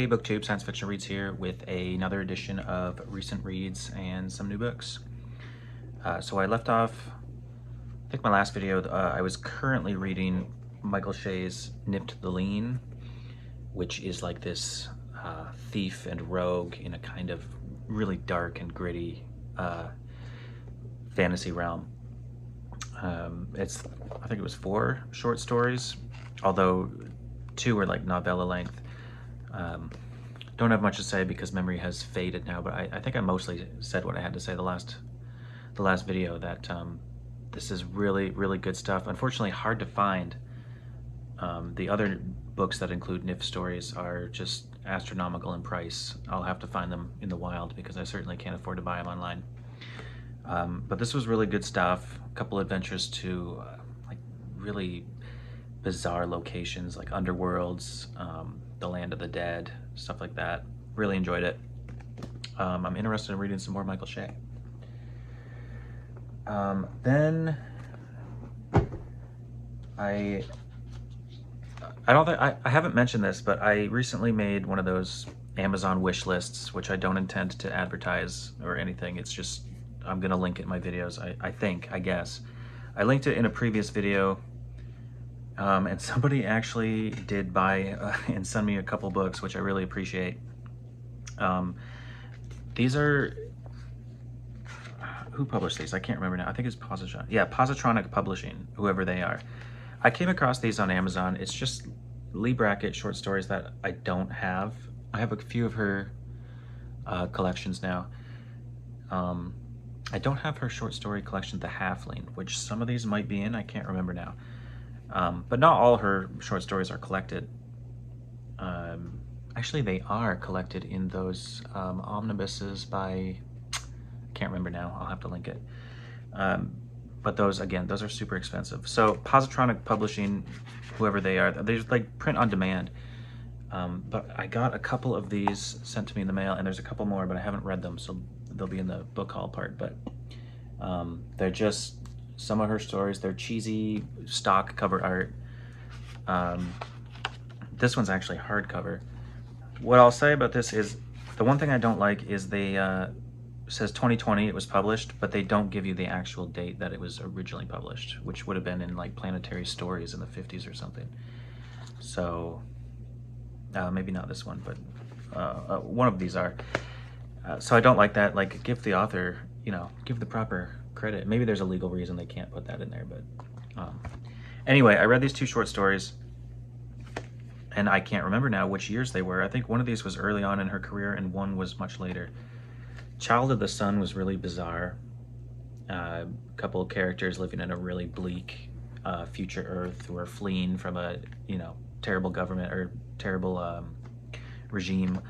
Hey Booktube, Science Fiction Reads here with another edition of recent reads and some new books. So I left off, I think my last video, I was currently reading Michael Shea's Nipped the Lean, which is like this thief and rogue in a kind of really dark and gritty fantasy realm. I think it was 4 short stories, although 2 were like novella length. Don't have much to say because memory has faded now, but I think I mostly said what I had to say the last video, that this is really, really good stuff. Unfortunately, hard to find. The other books that include NIF stories are just astronomical in price. I'll have to find them in the wild because I certainly can't afford to buy them online. But this was really good stuff. A couple adventures to like really bizarre locations like underworlds, the land of the dead, stuff like that. Really enjoyed it. I'm interested in reading some more Michael Shea. Then I don't think I haven't mentioned this, but I recently made one of those Amazon wish lists, which I don't intend to advertise or anything. It's just I'm gonna link it in my videos. I guess I linked it in a previous video. And somebody actually did buy and send me a couple books, which I really appreciate. These are, who published these? I can't remember now. I think it's Positron. Yeah, Positronic Publishing, whoever they are. I came across these on Amazon. It's just Lee Brackett short stories that I don't have. I have a few of her collections now. I don't have her short story collection, The Halfling, which some of these might be in. I can't remember now. But not all her short stories are collected. Actually, they are collected in those omnibuses by, I can't remember now, I'll have to link it. But those, again, those are super expensive. So Positronic Publishing, whoever they are, they just like print on demand. But I got a couple of these sent to me in the mail, and there's a couple more, but I haven't read them, so they'll be in the book haul part. But they're just some of her stories. They're cheesy stock cover art. This one's actually hardcover. What I'll say about this is, the one thing I don't like is they says 2020 it was published, but they don't give you the actual date that it was originally published, which would have been in like Planetary Stories in the 50s or something. So maybe not this one, but one of these are. So I don't like that. Like, give the author, you know, give the proper credit. Maybe there's a legal reason they can't put that in there, but anyway, I read these 2 short stories, and I can't remember now which years they were. I think one of these was early on in her career and one was much later. Child of the Sun was really bizarre. A couple of characters living in a really bleak future Earth who are fleeing from a, you know, terrible government or terrible regime.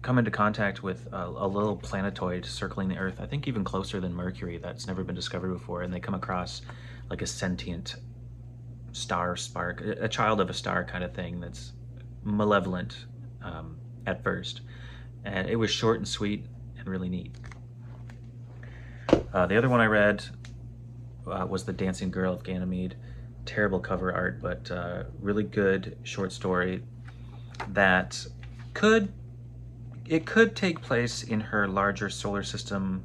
Come into contact with a little planetoid circling the Earth, I think even closer than Mercury, that's never been discovered before, and they come across like a sentient star spark, a child of a star kind of thing that's malevolent at first. And it was short and sweet and really neat. The other one I read was The Dancing Girl of Ganymede. Terrible cover art, but really good short story that could take place in her larger solar system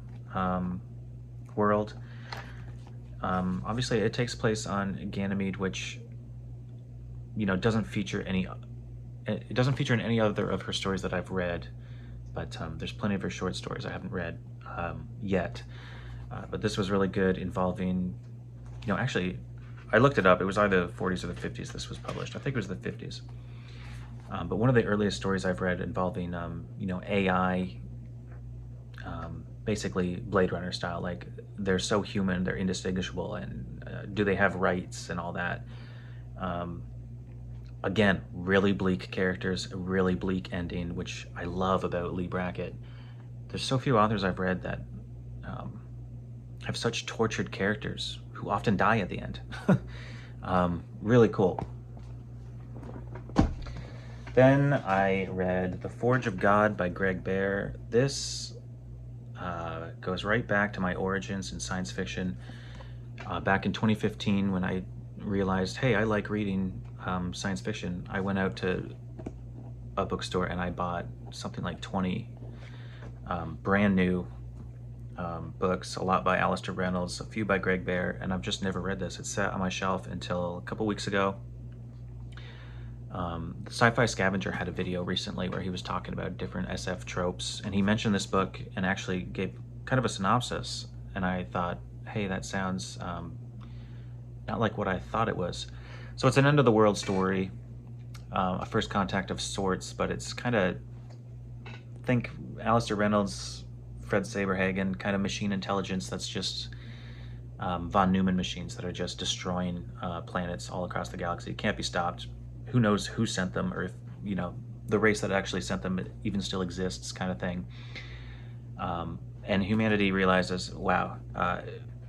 world. Obviously, it takes place on Ganymede, which, you know, doesn't feature in any other of her stories that I've read. But there's plenty of her short stories I haven't read yet. But this was really good, involving, you know, actually, I looked it up. It was either the 40s or the 50s this was published. I think it was the 50s. But one of the earliest stories I've read involving, you know, AI, basically Blade Runner style, like they're so human, they're indistinguishable, and do they have rights and all that. Again, really bleak characters, a really bleak ending, which I love about Lee Brackett. There's so few authors I've read that have such tortured characters who often die at the end. Really cool. Then I read The Forge of God by Greg Bear. This goes right back to my origins in science fiction. Back in 2015, when I realized, hey, I like reading science fiction. I went out to a bookstore and I bought something like 20 brand new books, a lot by Alistair Reynolds, a few by Greg Bear, and I've just never read this. It sat on my shelf until a couple weeks ago. The Sci-Fi Scavenger had a video recently where he was talking about different SF tropes, and he mentioned this book and actually gave kind of a synopsis, and I thought, hey, that sounds not like what I thought it was. So it's an end of the world story, a first contact of sorts, but it's kind of, think Alistair Reynolds, Fred Saberhagen, kind of machine intelligence that's just von Neumann machines that are just destroying planets all across the galaxy. It can't be stopped. Who knows who sent them, or if, you know, the race that actually sent them even still exists, kind of thing. And humanity realizes, wow,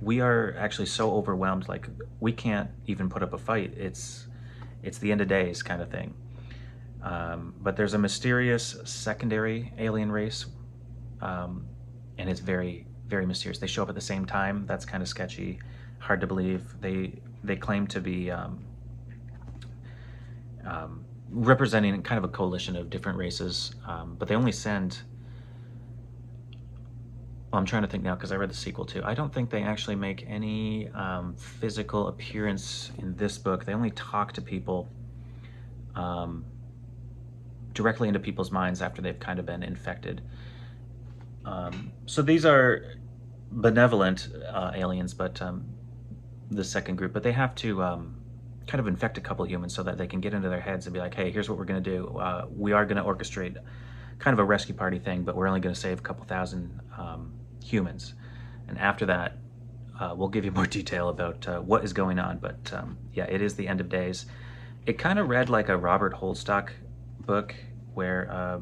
we are actually so overwhelmed, like we can't even put up a fight. It's the end of days, kind of thing. But there's a mysterious secondary alien race, and it's very, very mysterious. They show up at the same time. That's kind of sketchy, hard to believe. They claim to be representing kind of a coalition of different races, but they only send, well, I'm trying to think now because I read the sequel too. I don't think they actually make any physical appearance in this book. They only talk to people directly into people's minds after they've kind of been infected. So these are benevolent aliens, but the second group, but they have to kind of infect a couple humans so that they can get into their heads and be like, hey, here's what we're going to do. We are going to orchestrate kind of a rescue party thing, but we're only going to save a couple thousand humans. And after that, we'll give you more detail about what is going on. But yeah, it is the end of days. It kind of read like a Robert Holdstock book where,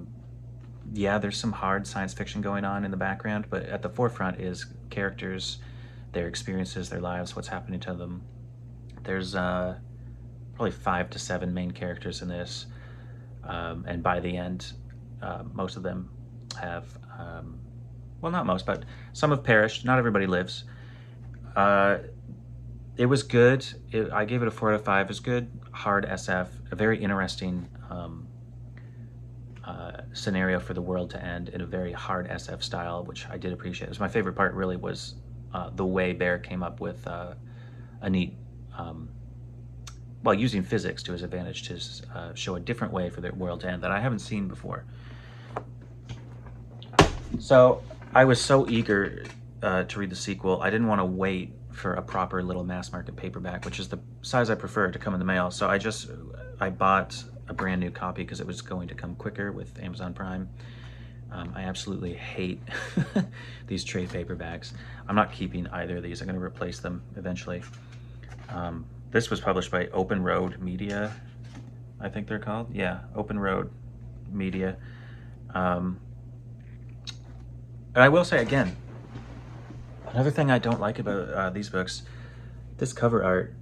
yeah, there's some hard science fiction going on in the background, but at the forefront is characters, their experiences, their lives, what's happening to them. There's probably 5 to 7 main characters in this, and by the end, most of them have, well, not most, but some have perished. Not everybody lives. It was good. I gave it a 4 out of 5. It was good, hard SF, a very interesting scenario for the world to end in a very hard SF style, which I did appreciate. It was my favorite part, really, was the way Bear came up with a neat, well, using physics to his advantage to show a different way for the world to end that I haven't seen before. So I was so eager to read the sequel. I didn't want to wait for a proper little mass market paperback, which is the size I prefer to come in the mail. So I bought a brand new copy because it was going to come quicker with Amazon Prime. I absolutely hate these trade paperbacks. I'm not keeping either of these. I'm going to replace them eventually. This was published by Open Road Media, I think they're called. Yeah, Open Road Media. And I will say again, another thing I don't like about these books, this cover art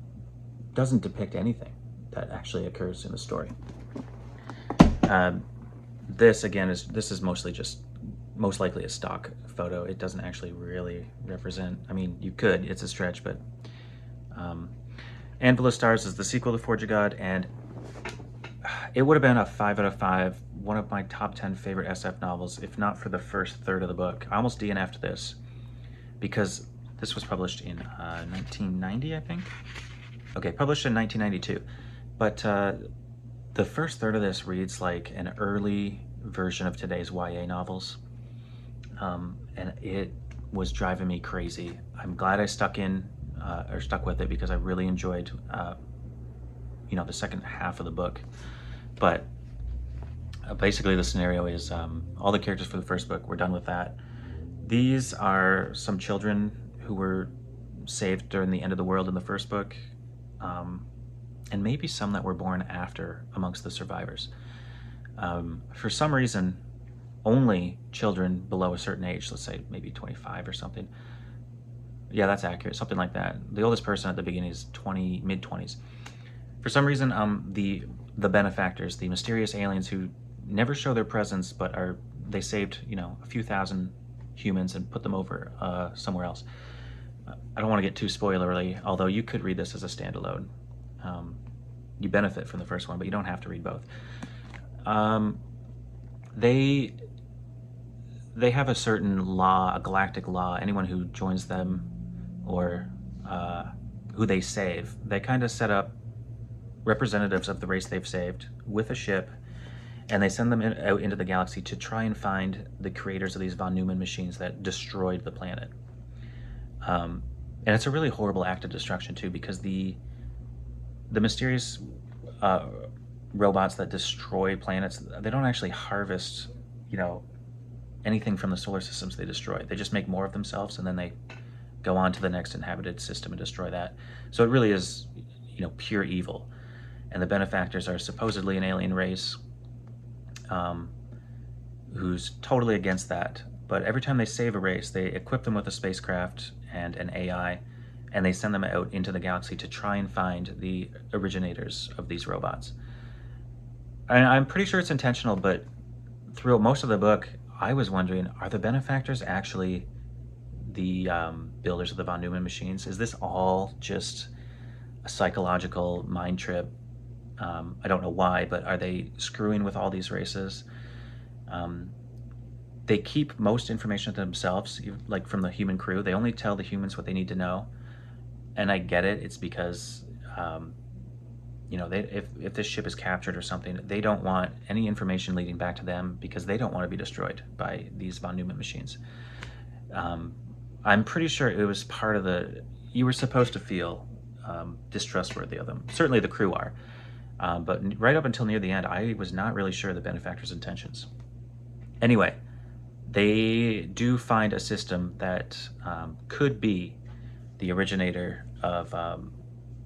doesn't depict anything that actually occurs in the story. This again is mostly just, most likely a stock photo. It doesn't actually really represent, I mean, you could, it's a stretch, but Anvil of Stars is the sequel to Forge of God, and it would have been a 5 out of 5, one of my top 10 favorite SF novels, if not for the first third of the book. I almost DNF'd this because this was published in 1990, I think. Okay, published in 1992. But the first third of this reads like an early version of today's YA novels. And it was driving me crazy. I'm glad I stuck with it because I really enjoyed, you know, the second half of the book. But basically the scenario is all the characters for the first book, we're done with that. These are some children who were saved during the end of the world in the first book, and maybe some that were born after amongst the survivors. For some reason, only children below a certain age, let's say maybe 25 or something. Yeah, that's accurate, something like that. The oldest person at the beginning is mid-20s. For some reason, the benefactors, the mysterious aliens who never show their presence, but they saved, you know, a few thousand humans and put them over somewhere else. I don't want to get too spoilerly, although you could read this as a standalone. you benefit from the first one, but you don't have to read both. They have a certain law, a galactic law. Anyone who joins them or who they save, they kind of set up representatives of the race they've saved with a ship, and they send them out into the galaxy to try and find the creators of these von Neumann machines that destroyed the planet. And it's a really horrible act of destruction too, because the mysterious robots that destroy planets, they don't actually harvest, anything from the solar systems they destroy. They just make more of themselves, and then they go on to the next inhabited system and destroy that. So it really is, pure evil. And the benefactors are supposedly an alien race who's totally against that. But every time they save a race, they equip them with a spacecraft and an AI, and they send them out into the galaxy to try and find the originators of these robots. And I'm pretty sure it's intentional, but throughout most of the book, I was wondering, are the benefactors actually the builders of the von Neumann machines? Is this all just a psychological mind trip? I don't know why, but are they screwing with all these races? They keep most information to themselves, like from the human crew. They only tell the humans what they need to know. And I get it. It's because, if this ship is captured or something, they don't want any information leading back to them because they don't want to be destroyed by these von Neumann machines. I'm pretty sure it was part of you were supposed to feel distrustworthy of them. Certainly the crew are. But right up until near the end, I was not really sure the benefactors' intentions. Anyway, they do find a system that could be the originator of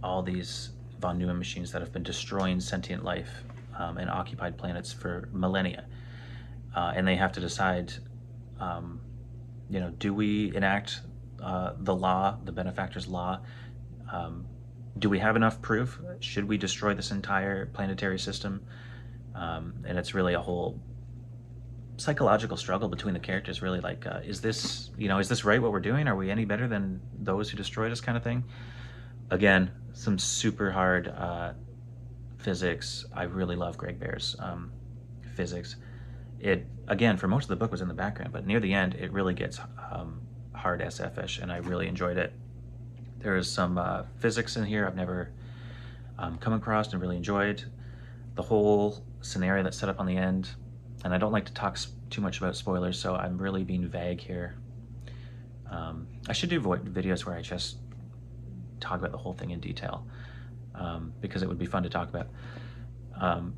all these von Neumann machines that have been destroying sentient life and occupied planets for millennia. And they have to decide, do we enact the law, the benefactor's law? Do we have enough proof? Should we destroy this entire planetary system? And it's really a whole psychological struggle between the characters, really, like, is this right what we're doing? Are we any better than those who destroyed us, kind of thing? Again, some super hard physics. I really love Greg Bear's physics. It, again, for most of the book was in the background, but near the end, it really gets hard SF-ish, and I really enjoyed it. There is some physics in here I've never come across and really enjoyed. The whole scenario that's set up on the end, and I don't like to talk too much about spoilers, so I'm really being vague here. I should do videos where I just talk about the whole thing in detail, because it would be fun to talk about.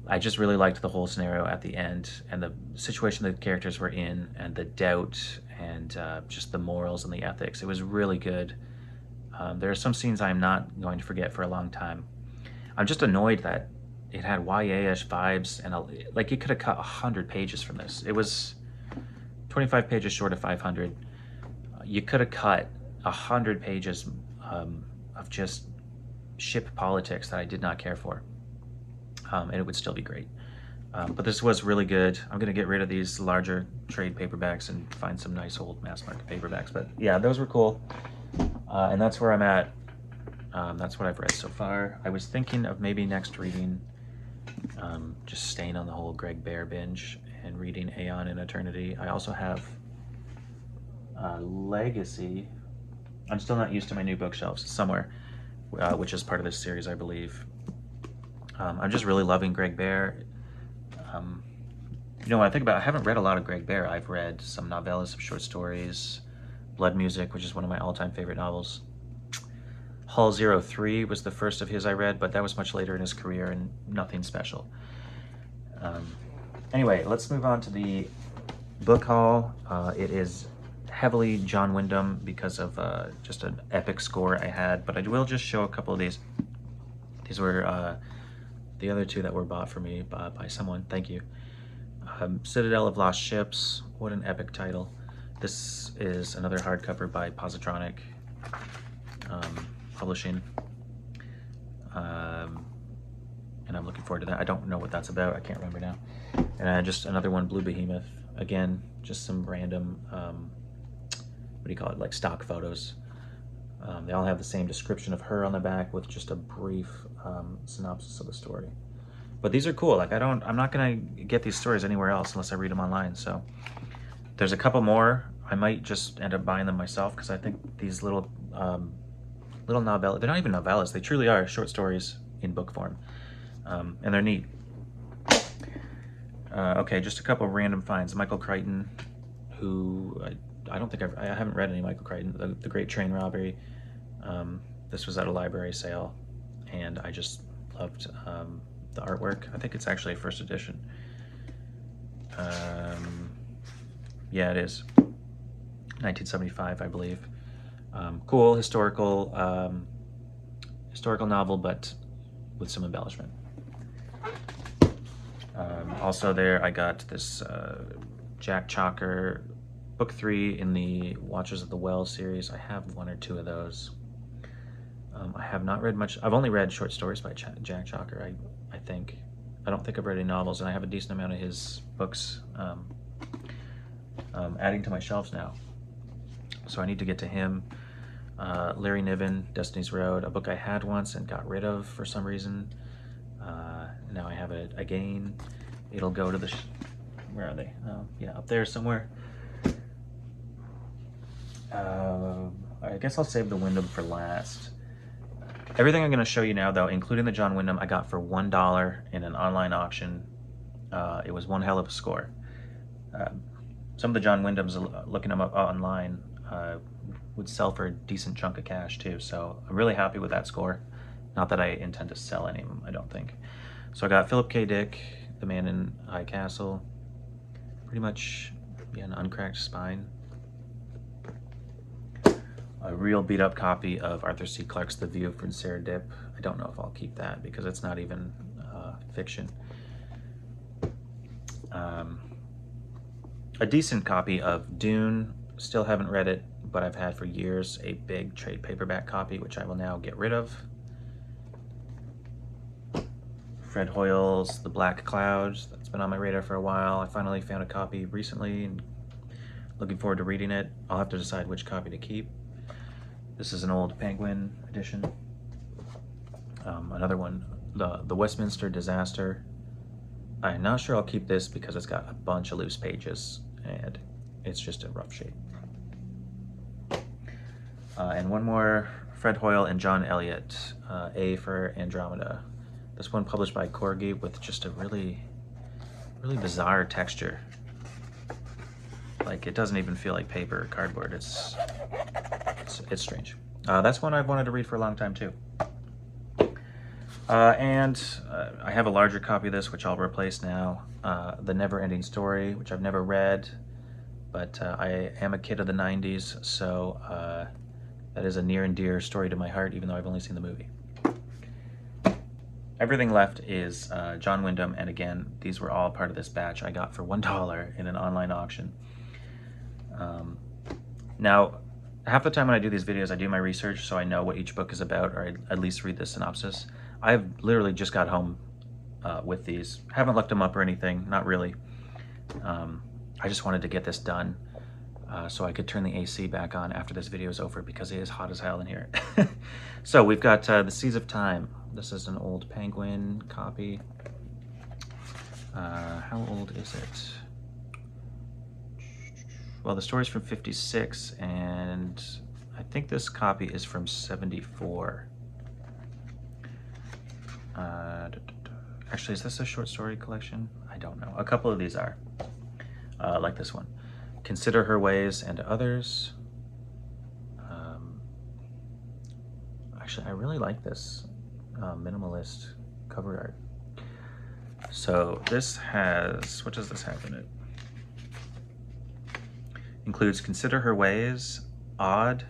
I just really liked the whole scenario at the end, and the situation the characters were in, and the doubt, and just the morals and the ethics. It was really good. There are some scenes I'm not going to forget for a long time. I'm just annoyed that it had YA-ish vibes, and like you could have cut 100 pages from this. It was 25 pages short of 500. You could have cut 100 pages of just ship politics that I did not care for, and it would still be great. But this was really good. I'm going to get rid of these larger trade paperbacks and find some nice old mass market paperbacks. But yeah, those were cool. And that's where I'm at. That's what I've read so far. I was thinking of maybe next reading, just staying on the whole Greg Bear binge and reading Aeon and Eternity. I also have Legacy. I'm still not used to my new bookshelves somewhere, which is part of this series, I believe. I'm just really loving Greg Bear. When I think about it, I haven't read a lot of Greg Bear. I've read some novellas, some short stories, Blood Music, which is one of my all-time favorite novels. Hull 03 was the first of his I read, but that was much later in his career and nothing special. Anyway, let's move on to the book haul. It is heavily John Wyndham because of just an epic score I had, but I will just show a couple of these. These were the other two that were bought for me by someone. Thank you. Citadel of Lost Ships. What an epic title. This is another hardcover by Positronic Publishing. And I'm looking forward to that. I don't know what that's about. I can't remember now. And just another one, Blue Behemoth. Again, just some random, what do you call it, like stock photos. They all have the same description of her on the back with just a brief synopsis of the story. But these are cool. Like I'm not gonna get these stories anywhere else unless I read them online. So there's a couple more. I might just end up buying them myself because I think these little novellas, they're not even novellas. They truly are short stories in book form, and they're neat. Okay, just a couple of random finds. Michael Crichton, who I don't think I haven't read any Michael Crichton. The Great Train Robbery. This was at a library sale, and I just loved the artwork. I think it's actually a first edition. Yeah, it is. 1975, I believe. Cool historical novel, but with some embellishment. Also there, I got this Jack Chalker, book 3 in the Watchers of the Well series. I have 1 or 2 of those. I have not read much. I've only read short stories by Jack Chalker, I think. I don't think I've read any novels, and I have a decent amount of his books adding to my shelves now. So I need to get to him. Larry Niven, Destiny's Road, a book I had once and got rid of for some reason. Now I have it again. It'll go to the, where are they? Yeah, up there somewhere. I guess I'll save the Wyndham for last. Everything I'm going to show you now, though, including the John Wyndham, I got for $1 in an online auction. It was one hell of a score. Some of the John Wyndhams, looking them up online, would sell for a decent chunk of cash too. So I'm really happy with that score. Not that I intend to sell any of them, I don't think. So I got Philip K. Dick, The Man in High Castle. Pretty much, yeah, an uncracked spine. A real beat up copy of Arthur C. Clarke's The View from Sarah Dip. I don't know if I'll keep that because it's not even fiction. A decent copy of Dune. Still haven't read it, but I've had for years a big trade paperback copy, which I will now get rid of. Fred Hoyle's The Black Clouds. That's been on my radar for a while. I finally found a copy recently and looking forward to reading it. I'll have to decide which copy to keep. This is an old Penguin edition. Another one, the Westminster Disaster. I'm not sure I'll keep this because it's got a bunch of loose pages and it's just in rough shape. And one more, Fred Hoyle and John Eliot, A for Andromeda. This one published by Corgi with just a really bizarre texture. Like, it doesn't even feel like paper or cardboard. It's strange. That's one I've wanted to read for a long time too. And I have a larger copy of this, which I'll replace now. The Never Ending Story, which I've never read, but I am a kid of the 90s, so that is a near and dear story to my heart, even though I've only seen the movie. Everything left is John Wyndham, and again, these were all part of this batch I got for $1 in an online auction. Now, half the time when I do these videos, I do my research so I know what each book is about, or I at least read the synopsis. I've literally just got home with these. Haven't looked them up or anything, not really. I just wanted to get this done so I could turn the AC back on after this video is over because it is hot as hell in here. So we've got The Seas of Time. This is an old Penguin copy. How old is it? Well, the story's from 56, and I think this copy is from 74. Actually, is this a short story collection? I don't know. A couple of these are, like this one. Consider Her Ways and Others. Actually, I really like this minimalist cover art. So this has, what does this have in it? Includes Consider Her Ways, Odd,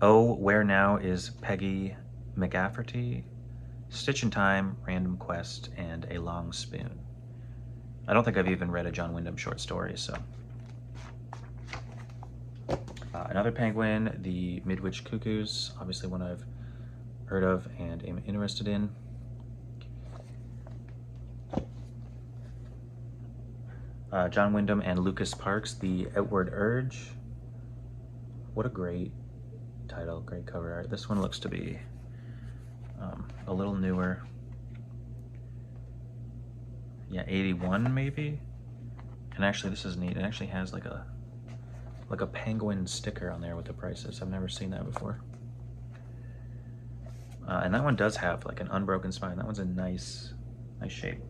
Oh, Where Now is Peggy McGafferty, Stitch in Time, Random Quest, and A Long Spoon. I don't think I've even read a John Wyndham short story, so. Another Penguin, The Midwich Cuckoos, obviously one I've heard of and am interested in. John Wyndham and Lucas Parks, The Outward Urge. What a great title, great cover art. This one looks to be a little newer. Yeah, 81 maybe. And actually, this is neat. It actually has like a penguin sticker on there with the prices. I've never seen that before. And that one does have like an unbroken spine. That one's in nice shape.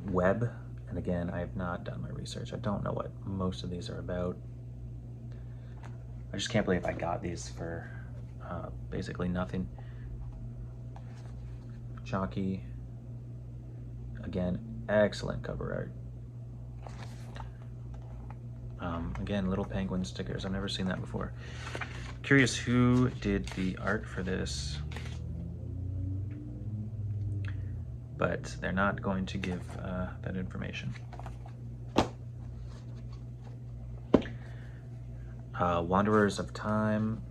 Web, and again, I have not done my research. I don't know what most of these are about. I just can't believe I got these for basically nothing. Jockey, again, excellent cover art. Again, little penguin stickers. I've never seen that before. Curious who did the art for this, but they're not going to give that information. Wanderers of Time.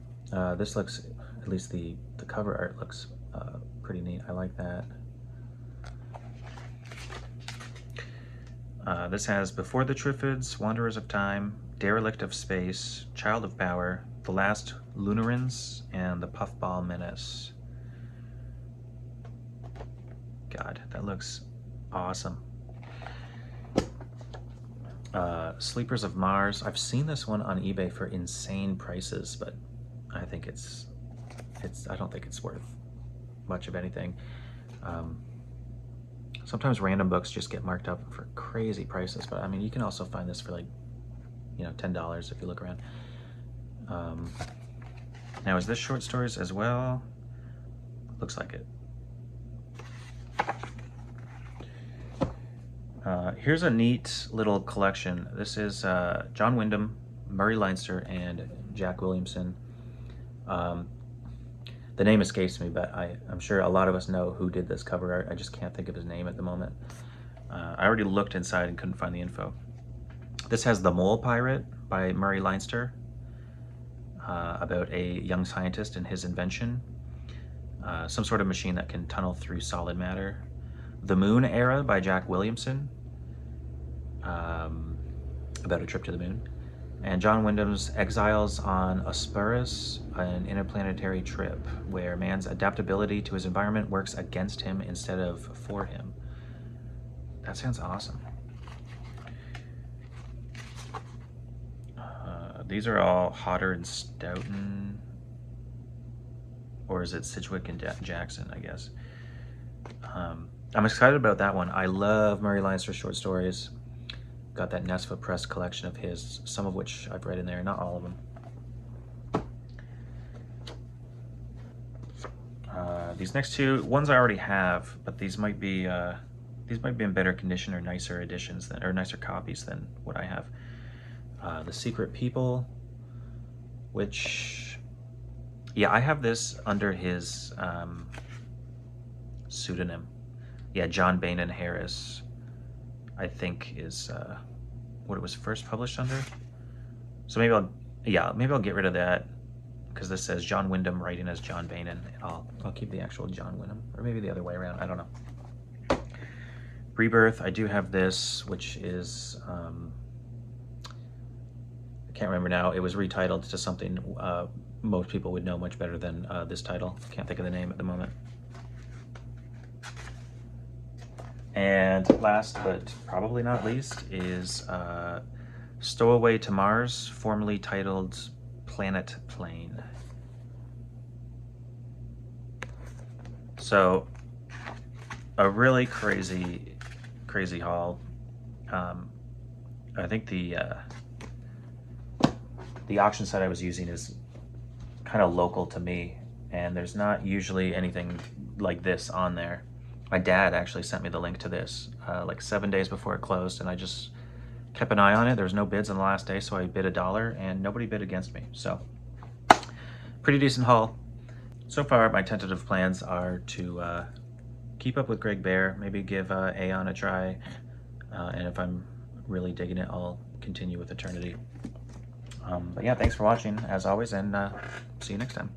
This looks, at least the cover art looks pretty neat. I like that. This has Before the Triffids, Wanderers of Time, Derelict of Space, Child of Power, The Last Lunarans, and The Puffball Menace. God, that looks awesome. Sleepers of Mars. I've seen this one on eBay for insane prices, but I think I don't think it's worth much of anything. Sometimes random books just get marked up for crazy prices, but I mean, you can also find this for like, you know, $10 if you look around. Now, is this short stories as well? Looks like it. Here's a neat little collection. This is John Wyndham, Murray Leinster, and Jack Williamson. The name escapes me, but I'm sure a lot of us know who did this cover art. I just can't think of his name at the moment. I already looked inside and couldn't find the info. This has The Mole Pirate by Murray Leinster, about a young scientist and his invention. Some sort of machine that can tunnel through solid matter. The Moon Era by Jack Williamson, about a trip to the moon. And John Wyndham's Exiles on Asperus, an interplanetary trip where man's adaptability to his environment works against him instead of for him. That sounds awesome. These are all Hodder and Stoughton, or is it Sidgwick and Jackson, I guess. I'm excited about that one. I love Murray Leinster short stories. Got that Nesfa Press collection of his, some of which I've read in there, not all of them. These next two, ones I already have, but these might be in better condition or nicer editions than, or nicer copies than what I have. The Secret People, which, yeah, I have this under his pseudonym. Yeah, John Bainan Harris, I think, is what it was first published under. So maybe I'll get rid of that, because this says John Wyndham writing as John Bainan, and I'll keep the actual John Wyndham, or maybe the other way around, I don't know. Rebirth, I do have this, which is I can't remember now. It was retitled to something most people would know much better than this title. Can't think of the name at the moment. And last but probably not least is Stowaway to Mars, formerly titled Planet Plane. So a really crazy haul. I think the auction site I was using is kind of local to me, and there's not usually anything like this on there. My dad actually sent me the link to this like 7 days before it closed, and I just kept an eye on it. There was no bids on the last day, so I bid $1 and nobody bid against me. So pretty decent haul. So far, my tentative plans are to keep up with Greg Bear, maybe give Aeon a try, and if I'm really digging it, I'll continue with Eternity. But yeah, thanks for watching as always, and see you next time.